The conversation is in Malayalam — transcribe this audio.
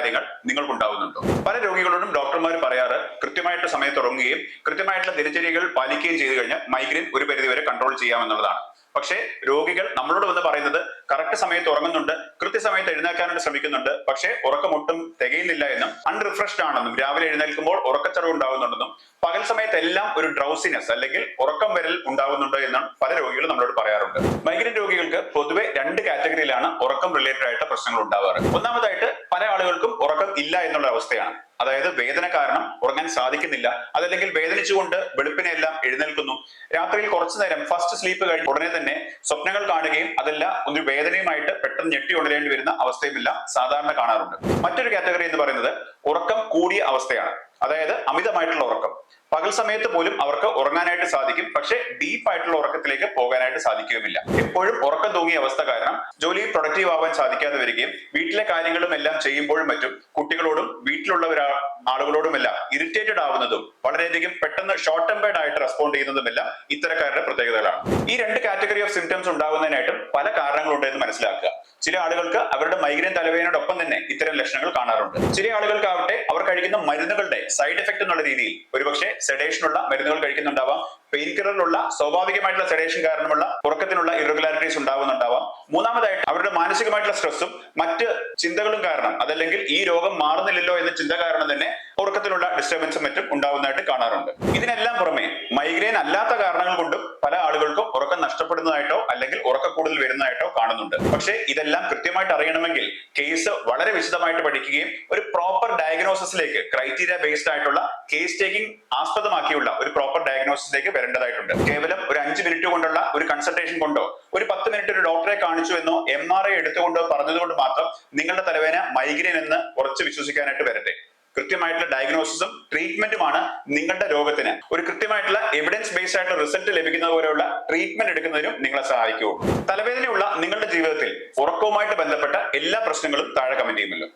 കാര്യങ്ങൾ നിങ്ങൾക്കുണ്ടാവുന്നുണ്ടോ? പല രോഗികളോടും ഡോക്ടർമാർ പറയാറ് കൃത്യമായിട്ട് സമയത്ത് ഉറങ്ങുകയും കൃത്യമായിട്ടുള്ള ദിനചര്യകൾ പാലിക്കുകയും ചെയ്തു കഴിഞ്ഞാൽ മൈഗ്രെയിൻ ഒരു പരിധിവരെ കൺട്രോൾ ചെയ്യാമെന്നുള്ളതാണ്. പക്ഷേ രോഗികൾ നമ്മളോട് വന്ന് പറയുന്നത് കറക്റ്റ് സമയത്ത് ഉറങ്ങുന്നുണ്ട്, കൃത്യസമയത്ത് എഴുന്നേൽക്കാനായിട്ട് ശ്രമിക്കുന്നുണ്ട്, പക്ഷേ ഉറക്കം ഒട്ടും തികയുന്നില്ല എന്നും അൺറിഫ്രഷ്ഡ് ആണെന്നും രാവിലെ എഴുന്നേൽക്കുമ്പോൾ ഉറക്കച്ചടവ് ഉണ്ടാവുന്നുണ്ടെന്നും പകൽ സമയത്ത് എല്ലാം ഒരു ഡ്രൗസിനെസ് അല്ലെങ്കിൽ ഉറക്കം വരൽ ഉണ്ടാവുന്നുണ്ട് എന്നും പല രോഗികളും നമ്മളോട് പറയാറുണ്ട്. മൈഗ്രെയിൻ രോഗികൾക്ക് പൊതുവെ രണ്ട് കാറ്റഗറിയിലാണ് ഉറക്കം റിലേറ്റഡ് ആയിട്ട് പ്രശ്നങ്ങൾ ഉണ്ടാവാറ്. ഒന്നാമതായിട്ട് പല ആളുകൾക്കും ഉറക്കം ഇല്ല എന്നുള്ള അവസ്ഥയാണ്. അതായത് വേദന കാരണം ഉറങ്ങാൻ സാധിക്കുന്നില്ല, അതല്ലെങ്കിൽ വേദനിച്ചുകൊണ്ട് വെളുപ്പിനെല്ലാം എഴുന്നേൽക്കുന്നു, രാത്രിയിൽ കുറച്ചു നേരം ഫസ്റ്റ് സ്ലീപ്പ് കഴിഞ്ഞ് ഉടനെ തന്നെ സ്വപ്നങ്ങൾ കാണുകയും അതെല്ലാം ഒരു വേദനയുമായിട്ട് പെട്ടെന്ന് ഞെട്ടി ഉണരേണ്ടി വരുന്ന അവസ്ഥയുമെല്ലാം സാധാരണ കാണാറുണ്ട്. മറ്റൊരു കാറ്റഗറി എന്ന് പറയുന്നത് ഉറക്കം കൂടിയ അവസ്ഥയാണ്. അതായത് അമിതമായിട്ടുള്ള ഉറക്കം. പകൽ സമയത്ത് പോലും അവർക്ക് ഉറങ്ങാനായിട്ട് സാധിക്കും, പക്ഷെ ഡീപ്പ് ആയിട്ടുള്ള ഉറക്കത്തിലേക്ക് പോകാനായിട്ട് സാധിക്കുകയുമില്ല. എപ്പോഴും ഉറക്കം തൂങ്ങിയ അവസ്ഥ കാരണം ജോലിയിൽ പ്രൊഡക്റ്റീവ് ആവാൻ സാധിക്കാതെ വരികയും വീട്ടിലെ കാര്യങ്ങളും എല്ലാം ചെയ്യുമ്പോഴും മറ്റും കുട്ടികളോടും വീട്ടിലുള്ള ആളുകളോടുമെല്ലാം ഇറിറ്റേറ്റഡ് ആവുന്നതും വളരെയധികം പെട്ടെന്ന് ഷോർട്ട് ടെമ്പേർഡ് ആയിട്ട് റെസ്പോണ്ട് ചെയ്യുന്നതുമെല്ലാം ഇത്തരക്കാരുടെ പ്രത്യേകതകളാണ്. ഈ രണ്ട് കാറ്റഗറി ഓഫ് സിംറ്റംസ് ഉണ്ടാകുന്നതിനായിട്ടും പല കാരണങ്ങളുണ്ട് എന്ന് മനസ്സിലാക്കുക. ചില ആളുകൾക്ക് അവരുടെ മൈഗ്രെയിൻ തലവേദനയോടൊപ്പം തന്നെ ഇത്തരം ലക്ഷണങ്ങൾ കാണാറുണ്ട്. ചില ആളുകൾക്കാവട്ടെ അവർ കഴിക്കുന്ന മരുന്നുകളുടെ സൈഡ് എഫക്ട് എന്നുള്ള രീതിയിൽ ഒരുപക്ഷെ സെഡേഷനുള്ള മരുന്നുകൾ കഴിക്കുന്നുണ്ടാവാം, പെയിൻ കില്ലറിലുള്ള സ്വാഭാവികമായിട്ടുള്ള സെഡേഷൻ കാരണമുള്ള ഉറക്കത്തിനുള്ള ഇറഗുലാരിറ്റീസ് ഉണ്ടാവുന്നുണ്ടാവാം. മൂന്നാമതായിട്ട് അവരുടെ മാനസികമായിട്ടുള്ള സ്ട്രെസ്സും മറ്റ് ചിന്തകളും കാരണം, അതല്ലെങ്കിൽ ഈ രോഗം മാറുന്നില്ലല്ലോ എന്ന ചിന്ത കാരണം തന്നെ ഉറക്കത്തിലുള്ള ഡിസ്റ്റർബൻസും മറ്റും ഉണ്ടാവുന്നതായിട്ട് കാണാറുണ്ട്. ഇതിനെല്ലാം പുറമെ മൈഗ്രെയിൻ അല്ലാത്ത കാരണങ്ങൾ കൊണ്ടും പല ആളുകൾക്കും ഉറക്കം നഷ്ടപ്പെടുന്നതായിട്ടോ അല്ലെങ്കിൽ ഉറക്കക്കൂടുതൽ വരുന്നതായിട്ടോ കാണുന്നുണ്ട്. പക്ഷേ ഇതെല്ലാം കൃത്യമായിട്ട് അറിയണമെങ്കിൽ കേസ് വളരെ വിശദമായിട്ട് പഠിക്കുകയും ഒരു പ്രോപ്പർ ഡയഗ്നോസിസിലേക്ക് ക്രൈറ്റീരിയ ബേസ്ഡ് ആയിട്ടുള്ള കേസ് ടേക്കിംഗ് ആസ്പദമാക്കിയുള്ള ഒരു പ്രോപ്പർ ഡയഗ്നോസിസിലേക്ക് വരേണ്ടതായിട്ടുണ്ട്. കേവലം ഒരു 5 മിനിറ്റ് കൊണ്ടുള്ള ഒരു കൺസൾട്ടേഷൻ കൊണ്ടോ ഒരു 10 മിനിറ്റ് ഒരു ഡോക്ടറെ കാണിച്ചു എന്നോ MRI എടുത്തുകൊണ്ടോ പറഞ്ഞതുകൊണ്ട് മാത്രം നിങ്ങളുടെ തലവേദന മൈഗ്രെയിൻ എന്ന് ഉറച്ചു വിശ്വസിക്കാനായിട്ട് വരട്ടെ. കൃത്യമായിട്ടുള്ള ഡയഗ്നോസിസും ട്രീറ്റ്മെന്റുമാണ് നിങ്ങളുടെ രോഗത്തിന് ഒരു കൃത്യമായിട്ടുള്ള എവിഡൻസ് ബേസ്ഡ് ആയിട്ടുള്ള റിസൾട്ട് ലഭിക്കുന്നത് പോലെയുള്ള ട്രീറ്റ്മെന്റ് എടുക്കുന്നതിനും നിങ്ങളെ സഹായിക്കുകയുള്ളൂ. തലവേദനയുള്ള നിങ്ങളുടെ ജീവിതത്തിൽ ഉറക്കവുമായിട്ട് ബന്ധപ്പെട്ട എല്ലാ പ്രശ്നങ്ങളും താഴെ കമന്റ് ചെയ്യുമല്ലോ.